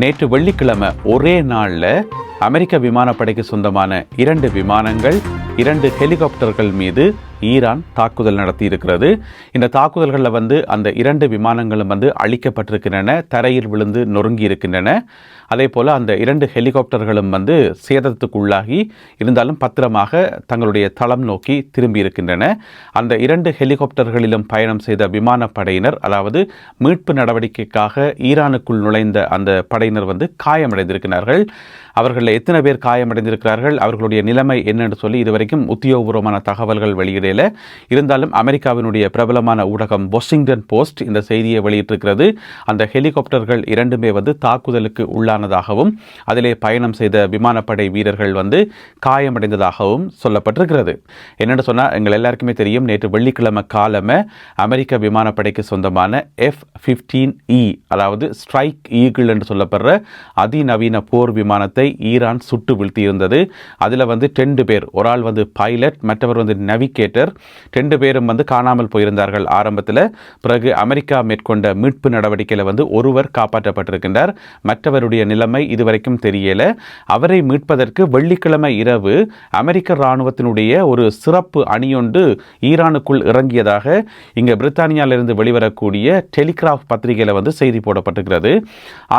நேற்று வெள்ளிக்கிழமை ஒரே நாளில் அமெரிக்க விமானப்படைக்கு சொந்தமான 2 விமானங்கள் 2 ஹெலிகாப்டர்கள் மீது ஈரான் தாக்குதல் நடத்தி இருக்கிறது. இந்த தாக்குதல்களில் அந்த 2 விமானங்களும் அழிக்கப்பட்டிருக்கின்றன, தரையில் விழுந்து நொறுங்கி இருக்கின்றன. அதே போல் அந்த 2 ஹெலிகாப்டர்களும் சேதத்துக்குள்ளாகி இருந்தாலும் பத்திரமாக தங்களுடைய தளம் நோக்கி திரும்பி இருக்கின்றன. அந்த 2 ஹெலிகாப்டர்களிலும் பயணம் செய்த விமானப்படையினர், அதாவது மீட்பு நடவடிக்கைக்காக ஈரானுக்குள் நுழைந்த அந்த படையினர் காயமடைந்திருக்கிறார்கள். அவர்களில் எத்தனை பேர் காயமடைந்திருக்கிறார்கள், அவர்களுடைய நிலைமை என்னென்று சொல்லி இதுவரைக்கும் உத்தியோகபூர்வமான தகவல்கள் வெளியிடல. இருந்தாலும் அமெரிக்காவினுடைய பிரபலமான ஊடகம் வாஷிங்டன் போஸ்ட் இந்த செய்தியை வெளியிட்டிருக்கிறது. அந்த ஹெலிகாப்டர்கள் 2மே தாக்குதலுக்கு உள்ளானதாகவும் அதிலே பயணம் செய்த விமானப்படை வீரர்கள் காயமடைந்ததாகவும் சொல்லப்பட்டிருக்கிறது. என்னென்னு சொன்னால், எங்கள் எல்லாருக்குமே தெரியும், நேற்று வெள்ளிக்கிழமை காலமே அமெரிக்க விமானப்படைக்கு சொந்தமான F-15E, அதாவது ஸ்ட்ரைக் ஈகிள் என்று சொல்லப்படுற அதிநவீன போர் விமானத்தை ஈரான் சுட்டு வீழ்த்தியிருந்தது. அதில் 2 பேர், ஒரு ஆள் பைலட், மற்றவர் நேவிகேட்டர், 2 பேரும் காணாமல் போயிருந்தார்கள் ஆரம்பத்தில். பிறகு அமெரிக்கா மேற்கொண்ட மீட்பு நடவடிக்கையில் ஒருவர் காப்பாற்றப்பட்டிருக்கின்றார். மற்றவருடைய நிலைமை இதுவரைக்கும் தெரியல. அவரை மீட்பதற்கு வெள்ளிக்கிழமை இரவு அமெரிக்க இராணுவத்தினுடைய ஒரு சிறப்பு அணியொன்று ஈரானுக்குள் இறங்கியதாக இங்கே பிரித்தானியாவிலிருந்து வெளிவரக்கூடிய டெலிகிராஃப் பத்திரிகையில் செய்தி போடப்பட்டிருக்கிறது.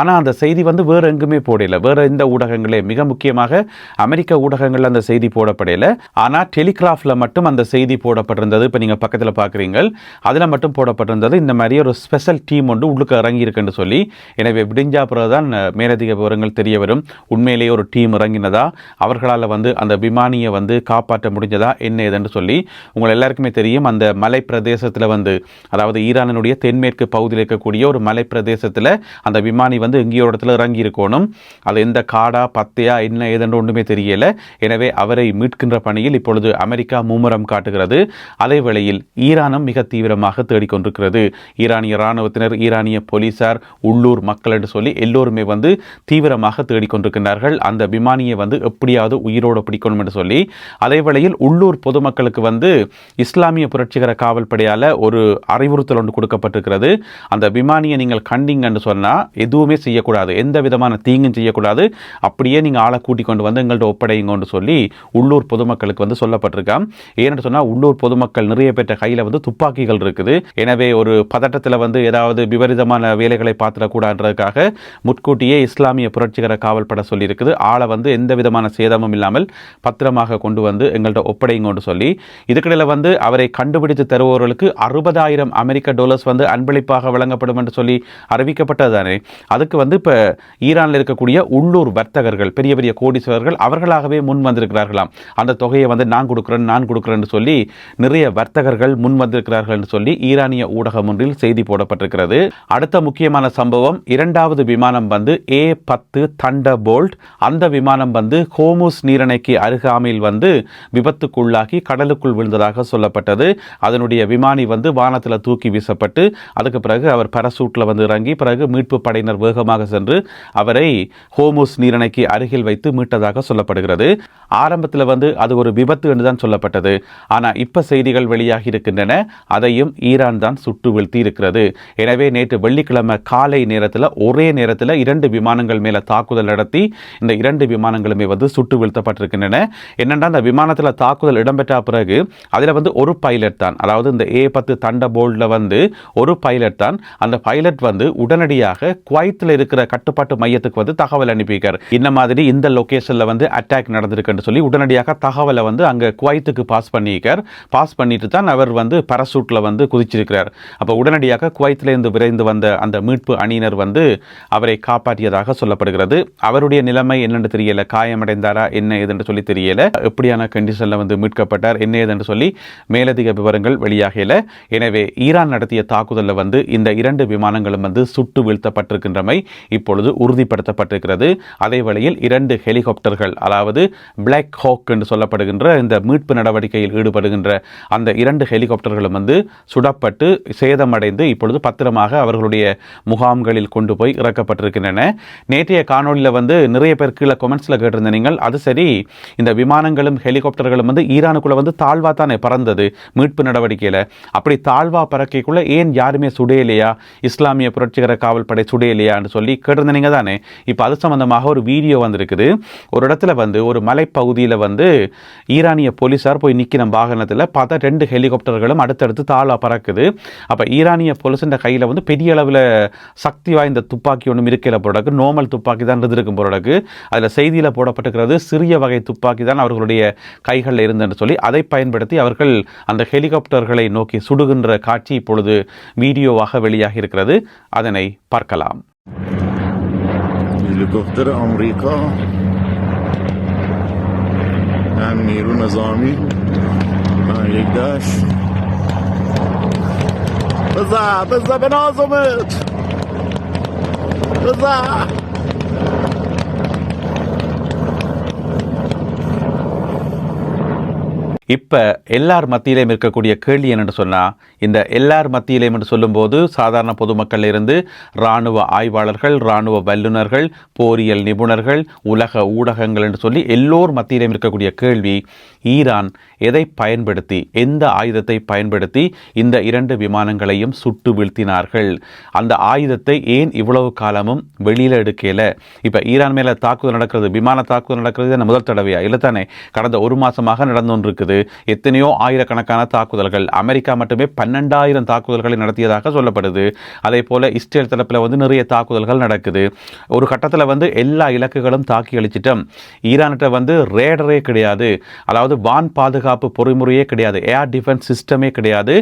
ஆனால் அந்த செய்தி வேறு எங்குமே போடல, வேறு எந்த ஊடகங்களே, மிக முக்கியமாக அமெரிக்க ஊடகங்கள் அந்த செய்தி போடப்படல. ஆனால் டெலிகிராஃபில் மட்டும் அந்த செய்தி போடப்பட்டிருந்தது. இப்போ நீங்கள் பக்கத்தில் பார்க்குறீங்க, அதில் மட்டும் போடப்பட்டிருந்தது. இந்த மாதிரி ஒரு ஸ்பெஷல் டீம் ஒன்று உள்ளுக்கு இறங்கி இருக்குன்னு சொல்லி. எனவே விடிஞ்சா பிறகுதான் மேலதிக விவரங்கள் தெரிய வரும். உண்மையிலேயே ஒரு டீம் இறங்கினதா, அவர்களால் அந்த விமானியை காப்பாற்ற முடிஞ்சதா, என்ன ஏதென்று சொல்லி. உங்கள் எல்லாருக்குமே தெரியும், அந்த மலை பிரதேசத்தில் அதாவது ஈரானினுடைய தென்மேற்கு பகுதியில் இருக்கக்கூடிய ஒரு மலை பிரதேசத்தில் அந்த விமானி எங்கேயோ இடத்துல இறங்கி இருக்கணும். அது எந்த காடா பத்தையா என்ன ஏதென்று ஒன்றுமே தெரியல. எனவே அவரை மீட்கின்ற பணியில் இப்பொழுது அமெரிக்கா மும்முரம் காட்டுகிறது. அதே வேளையில் ஈரானும் மிக தீவிரமாக தேடிக்கொண்டிருக்கிறது. ஈரானிய இராணுவத்தினர், ஈரானிய போலீசார், உள்ளூர் மக்கள் என்று சொல்லி எல்லோருமே தீவிரமாக தேடிக்கொண்டிருக்கிறார்கள். அந்த விமானியை எப்படியாவது உயிரோடு பிடிக்கணும் என்று சொல்லி. அதே வேளையில் உள்ளூர் பொதுமக்களுக்கு இஸ்லாமிய புரட்சிகர காவல் படையால் ஒரு அறிவுறுத்தல் ஒன்று கொடுக்கப்பட்டிருக்கிறது. அந்த விமானியை நீங்கள் கண்டிங்கன்னு சொன்னால் எதுவுமே செய்யக்கூடாது, எந்த விதமான தீங்கும் செய்யக்கூடாது, அப்படியே நீங்கள் ஆளை கூட்டிக் கொண்டு எங்கள்கிட்ட ஒப்படைங்கன்னு சொல்லி உள்ளூர் பொதுமக்களுக்கு சொல்லப்பட்டிருக்காம். ஏன்னு சொன்னால், உள்ளூர் பொதுமக்கள் நிறைய பேற்ற கையில் துப்பாக்கிகள் இருக்குது. எனவே ஒரு பதட்டத்தில் ஏதாவது விபரீதமான வேலைகளை பார்த்துடக்கூடாதுன்றதுக்காக முன்கூட்டியே இஸ்லாமிய புரட்சிகர காவல் படை சொல்லியிருக்குது. ஆளை எந்த விதமான சேதமும் இல்லாமல் பத்திரமாக கொண்டு எங்கள்கிட்ட ஒப்படைங்கன்னு சொல்லி. இதுக்கிடையில் அவரை கண்டுபிடித்து தருபவர்களுக்கு $60,000 அமெரிக்க அன்பளிப்பாக வழங்கப்படும் என்று சொல்லி அறிவிக்கப்பட்டது தானே. அதுக்கு இப்போ ஈரானில் இருக்கக்கூடிய உள்ளூர் வர்த்தகர்கள், பெரிய பெரிய கோடீஸ்வரர்கள் அவர்களாகவே முன் வந்திருக்கிறார்களாம். அந்த தொகையை நான் கொடுக்குறேன்னு சொல்லி நிறைய வர்த்தகர்கள் முன் வந்திருக்கிறார்கள் என்று சொல்லி ஈரானிய ஊடகம் ஒன்றில் செய்தி போடப்பட்டிருக்கிறது. அடுத்த முக்கியமான சம்பவம், 2வது விமானம் A-10 தண்டர்போல்ட். அந்த விமானம் ஹோர்முஸ் நீரிணைக்கு அருகாமையில் விபத்துக்குள்ளாகி கடலுக்குள் விழுந்ததாக சொல்லப்பட்டது. அதனுடைய விமானி வானத்தில் தூக்கி வீசப்பட்டு அதுக்கு பிறகு அவர் பரசூட்டில் இறங்கி பிறகு மீட்பு படையினர் வேகமாக சென்று அவரை ஹோர்முஸ் நீரிணைக்கு அருகில் வைத்து மீட்டதாக சொல்லப்படுகிறது. ஆரம்பத்தில் அது ஒரு விபத்து என்று தான் சொல்லப்பட்டது. ஆனால் இப்போ செய்திகள் வெளியாகி இருக்கின்றன, அதையும் ஈரான் தான் சுட்டு வீழ்த்தி இருக்கிறது. எனவே நேற்று வெள்ளிக்கிழமை காலை நேரத்தில் ஒரே நேரத்தில் 2 விமானங்கள் மேலே தாக்குதல் நடத்தி இந்த 2 விமானங்களுமே சுட்டு வீழ்த்தப்பட்டிருக்கின்றன. என்னென்னா, அந்த விமானத்தில் தாக்குதல் இடம்பெற்ற பிறகு அதில் ஒரு பைலட் தான், அதாவது இந்த A-10 தண்டர்போல்ட்டில் ஒரு பைலட் தான். அந்த பைலட் உடனடியாக குவைத்தில் இருக்கிற கட்டுப்பாட்டு மையத்துக்கு தகவல் அனுப்பியிருக்கார். இந்த மாதிரி இந்த லொகேஷனில் அட்டாக் நடந்திருக்குன்னு சொல்லி உடனடியாக தகவலை அங்கே குவைத்துக்கு பாஸ் பண்ணிட்டு தான் அவர் பரசூட்டில் குதிச்சிருக்கிறார். அப்போ உடனடியாக குவைத்திலிருந்து விரைந்து வந்த அந்த மீட்பு அணியினர் அவரை காப்பாற்றியதாக சொல்லப்படுகிறது. அவருடைய நிலைமை என்னென்று தெரியல, காயமடைந்தாரா என்ன ஏதென்று சொல்லி தெரியல. எப்படியான கண்டிஷனில் மீட்கப்பட்டார் என்ன ஏதென்று சொல்லி மேலதிக விவரங்கள் வெளியாகல. எனவே ஈரான் நடத்திய தாக்குதலில் இந்த 2 விமானங்களும் சுட்டு வீழ்த்தப்பட்டிருக்கின்றமை இப்பொழுது உறுதிப்படுத்தப்பட்டிருக்கிறது. அதே வேளையில் 2 ஹெலிகாப்டர்கள், அதாவது பிளாக் ஹாக் என்று சொல்லப்படுகின்ற இந்த மீட்பு நடவடிக்கையில் ஈடுபடுகின்ற அந்த 2 ஹெலிகாப்டர்களும் வந்து சுடப்பட்டு சேதமடைந்து இப்பொழுது பத்திரமாக அவர்களுடைய முகாம்களில் கொண்டு போய் இறக்கப்பட்டிருக்கின்றன. நேற்றைய காணொலியில் வந்து நிறைய பேர் கீழே கொமெண்ட்ஸில் கேட்டிருந்த நீங்கள், அது சரி, இந்த விமானங்களும் ஹெலிகாப்டர்களும் வந்து ஈரானுக்குள்ளே வந்து தாழ்வா தானே பறந்தது மீட்பு நடவடிக்கையில், அப்படி தாழ்வா பறக்கைக்குள்ள ஏன் யாருமே சுடையிலையா, இஸ்லாமிய புரட்சிகர காவல் படை சுடையிலையான்னு சொல்லி கேட்டிருந்தீங்க தானே. இப்போ அது சம்பந்தமாக ஒரு வீடியோ வந்திருக்குது. ஒரு இடத்துல வந்து ஒரு மலைப்பகுதியில் வந்து ஈரானிய போலீஸார் போய் நிற்கிற வாகனத்தில் பார்த்தா 2 ஹெலிகாப்டர்களும் அடுத்தடுத்து தாழ்வா பறக்குது. அப்போ ஈரானிய போலீஸின் கையில் வந்து பெரிய அளவில் சக்தி வாய்ந்த துப்பாக்கி ஒன்றும் இருக்கிற போறதுக்கு, நோமல் துப்பாக்கி தான் இருந்திருக்கும் போறதுக்கு, அதில் செய்தியில் போடப்பட்டிருக்கிறது சிறிய வகை துப்பாக்கி தான் அவர்களுடைய கைகளில் இருந்தென்று சொல்லி அதை பயன்படுத்தி அவர்கள் அந்த ஹெலிகாப்டர்களை நோக்கி சுடுகின்ற காட்சி இப்பொழுது வீடியோவாக வெளியாகி இருக்கிறது. அதனை பார்க்கலாம். هلیکوپتر آمریکا هم نیرو نظامی هم یک دشت بزا به نازمت بزا. இப்போ எல்லார் மத்தியிலையும் இருக்கக்கூடிய கேள்வி என்னென்னு சொன்னால், இந்த எல்லார் மத்தியிலையும் என்று சொல்லும்போது சாதாரண பொதுமக்கள் இருந்து இராணுவ ஆய்வாளர்கள், இராணுவ வல்லுநர்கள், போரியல் நிபுணர்கள், உலக ஊடகங்கள் என்று சொல்லி எல்லோர் மத்தியிலையும் இருக்கக்கூடிய கேள்வி, ஈரான் எதை பயன்படுத்தி, எந்த ஆயுதத்தை பயன்படுத்தி இந்த 2 விமானங்களையும் சுட்டு வீழ்த்தினார்கள்? அந்த ஆயுதத்தை ஏன் இவ்வளவு காலமும் வெளியில் எடுக்கல? இப்போ ஈரான் மேலே தாக்குதல் நடக்கிறது, விமான தாக்குதல் நடக்கிறது முதல் தடவையா? இல்லை தானே. கடந்த 1 மாதமாக நடந்து கொண்டிருக்குது. எத்தனையோ ஆயிரக்கணக்கான தாக்குதல்கள், அமெரிக்கா மட்டுமே 12,000 தாக்குதல்களை நடத்தியதாக சொல்லப்படுது. அதே போல இஸ்ரேல் தரப்பில் வந்து நிறைய தாக்குதல்கள் நடக்குது. ஒரு கட்டத்தில் வந்து எல்லா இலக்குகளும் தாக்கி அழிச்சிட்டோம். ஈரான்கிட்ட வந்து ரேடரே கிடையாது, அதாவது வான் பாதுகாப்பு பொறிமுறையே கிடையாது, ஏர் டிஃபென்ஸ் சிஸ்டமே கிடையாது.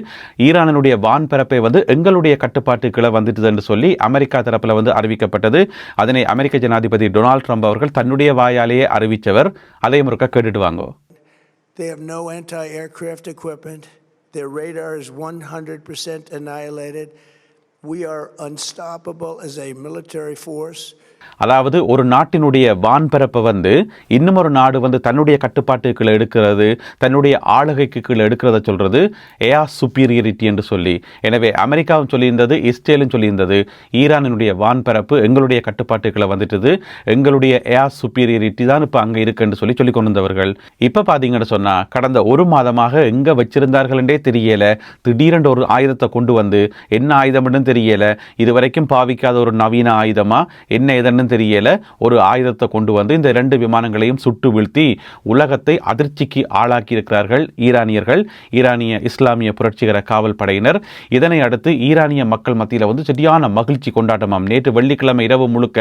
ஈரானுடைய வான் பரப்பை வந்து எங்களுடைய கட்டுப்பாட்டுக்குள்ள வந்துட்டு என்று சொல்லி அமெரிக்கா தரப்பில் வந்து அறிவிக்கப்பட்டது. அதனை அமெரிக்க ஜனாதிபதி டொனால்ட் ட்ரம்ப் அவர்கள் தன்னுடைய வாயாலேயே அறிவித்தவர். அதை முறுக்க கேட்டுட்டு வாங்கோ. They have no anti-aircraft equipment. Their radar is 100% annihilated. We are unstoppable as a military force. அதாவது ஒரு நாட்டினுடைய வான்பரப்பை வந்து இன்னும் ஒரு நாடு வந்து தன்னுடைய கட்டுப்பாட்டுக்குள்ள எடுக்கிறது, தன்னுடைய ஆளுகைக்கு கீழே எடுக்கிறத சொல்றது ஏர் சுப்பீரியாரிட்டி என்று சொல்லி. எனவே அமெரிக்காவும் சொல்லியிருந்தது, இஸ்ரேலும் சொல்லியிருந்தது, ஈரானினுடைய வான்பரப்பு எங்களுடைய கட்டுப்பாட்டுக்குள்ள வந்துட்டது, எங்களுடைய ஏர் சுப்பீரியாரிட்டி தான் இப்போ அங்கே இருக்குன்னு சொல்லி கொண்டு வந்தவர்கள். இப்போ பார்த்தீங்கன்னு சொன்னால் கடந்த 1 மாதமாக எங்கே வச்சிருந்தார்கள்ன்றே தெரியல. திடீரென்று ஒரு ஆயுதத்தை கொண்டு வந்து, என்ன ஆயுதம்னு தெரியல, இதுவரைக்கும் பாவிக்காத ஒரு நவீன ஆயுதமா என்ன எதன்னு தெரியல, ஒரு ஆயுதத்தை கொண்டு வந்து இந்த 2 விமானங்களையும் சுட்டு வீழ்த்தி உலகத்தை அதிர்ச்சிக்கு ஆளாக்கி இருக்கிறார்கள் ஈரானியர்கள், ஈரானிய இஸ்லாமிய புரட்சிகர காவல் படையினர். இதனை அடுத்து ஈரானிய மக்கள் மத்தியில் வந்து சரியான மகிழ்ச்சி கொண்டாட்டமாம். நேற்று வெள்ளிக்கிழமை இரவு முழுக்க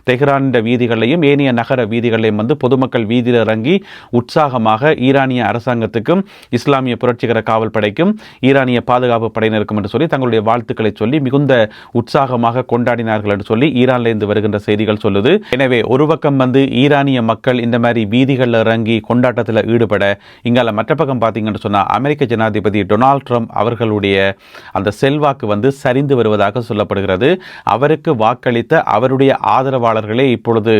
தெஹ்ரான் வீதிகளையும் ஏனைய நகர வீதிகளையும் வந்து பொதுமக்கள் வீதியில் இறங்கி உற்சாகமாக ஈரானிய அரசாங்கத்துக்கும் இஸ்லாமிய புரட்சிகர காவல் படைக்கும் ஈரானிய பாதுகாப்பு படையினருக்கும் என்று சொல்லி தங்களுடைய வாழ்த்துக்களை சொல்லி மிகுந்த உற்சாகமாக கொண்டாடினார்கள் என்று சொல்லி ஈரானிலிருந்து வருகின்ற செய்திகள் சொல்லுது. எனவே ஒரு பக்கம் வந்து ஈரானிய மக்கள் இந்த மாதிரி வீதிகளில் இறங்கி கொண்டாட்டத்தில் ஈடுபட, இங்கால மற்ற பக்கம் பார்த்தீங்கன்னு சொன்னால் அமெரிக்க ஜனாதிபதி டொனால்ட் ட்ரம்ப் அவர்களுடைய அந்த செல்வாக்கு வந்து சரிந்து வருவதாக சொல்லப்படுகிறது. அவருக்கு வாக்களித்த அவருடைய ஆதரவாளர்களே இப்பொழுது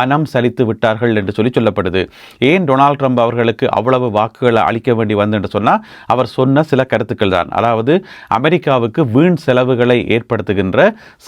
மனம் சலித்து விட்டார்கள் என்று சொல்லப்படுது. ஏன் டொனால்ட் ட்ரம்ப் அவர்களுக்கு அவ்வளவு வாக்குகளை அளிக்க வேண்டி வந்து என்று சொன்னால் அவர் சொன்ன சில கருத்துக்கள் தான். அதாவது அமெரிக்காவுக்கு வீண் செலவுகளை ஏற்படுத்துகின்ற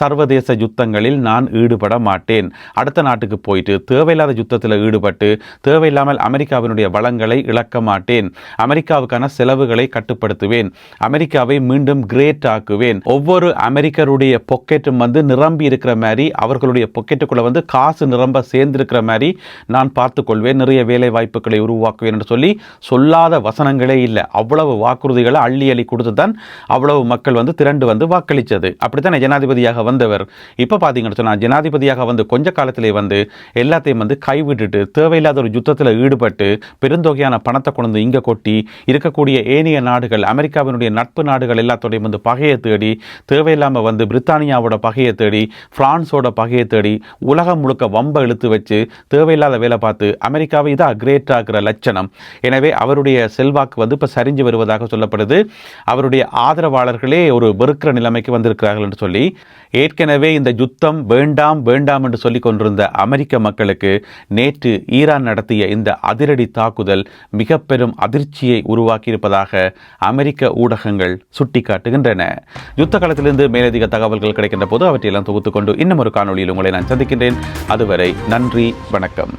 சர்வதேச யுத்தங்களில் நான் ஈடுபட மாட்டேன், அடுத்த நாட்டுக்கு போயிட்டு தேவையில்லாத யுத்தத்தில் ஈடுபட்டு தேவையில்லாமல் அமெரிக்காவினுடைய வளங்களை இழக்க மாட்டேன், அமெரிக்காவுக்கான செலவுகளை கட்டுப்படுத்துவேன், அமெரிக்காவை மீண்டும் கிரேட் ஆக்குவேன், ஒவ்வொரு அமெரிக்கருடைய பொக்கெட்டும் வந்து நிரம்பி இருக்கிற மாதிரி, அவர்களுடைய பொக்கெட்டுக்குள்ள வந்து காசு நிரம்ப சேர்ந்திருக்கிற மாதிரி நான் பார்த்துக்கொள்வேன், நிறைய வேலை வாய்ப்புகளை உருவாக்குவேன் என்று சொல்லி சொல்லாத வசனங்களே இல்லை. அவ்வளவு வாக்குறுதிகளை அள்ளி அள்ளி கொடுத்து தான் அவ்வளவு மக்கள் வந்து திரண்டு வந்து வாக்களித்தது. அப்படித்தான் ஜனாதிபதியாக வந்தவர். இப்போ பார்த்தீங்கன்னு சொன்னால் ஜனாதிபதியாக வந்து கொஞ்ச காலத்திலே வந்து எல்லாத்தையும் வந்து கைவிட்டுட்டு தேவையில்லாத ஒரு யுத்தத்தில் ஈடுபட்டு பெருந்தொகையான பணத்தை கொண்டு இங்கே கொட்டி இருக்கக்கூடிய ஏனைய நாடுகள், அமெரிக்காவினுடைய நட்பு நாடுகள் எல்லாத்தோடையும் வந்து பகையை தேடி, தேவையில்லாமல் வந்து பிரித்தானியாவோட பகையை தேடி, பிரான்ஸோட பகையை தேடி, உலகம் முழுக்க வம்ப இழுத்து வச்சு தேவையில்லாத வேலை பார்த்து அமெரிக்காவை இதாக கிரேட் ஆகிற லட்சணம். எனவே அவருடைய செல்வாக்கு வந்து இப்போ சரிஞ்சு வருவதாக சொல்லப்படுது. அவருடைய ஆதரவாளர்களே ஒரு வெறுக்கிற நிலைமைக்கு வந்திருக்கிறார். கொண்டிருக்கிறார்கள் என்று சொல்லி ஏற்கனவே இந்த யுத்தம் வேண்டாம் வேண்டாம் என்று சொல்லிக் கொண்டிருந்த அமெரிக்க மக்களுக்கு நேற்று ஈரான் நடத்திய இந்த அதிரடி தாக்குதல் மிக பெரும் அதிர்ச்சியை உருவாக்கியிருப்பதாக அமெரிக்க ஊடகங்கள் சுட்டிக்காட்டுகின்றன. யுத்த களத்திலிருந்து மேலதிக தகவல்கள் கிடைக்கின்ற போது அவற்றையெல்லாம் தொகுத்துக் கொண்டு இன்னும் ஒரு காணொலியில் உங்களை நான் சந்திக்கின்றேன். அதுவரை நன்றி, வணக்கம்.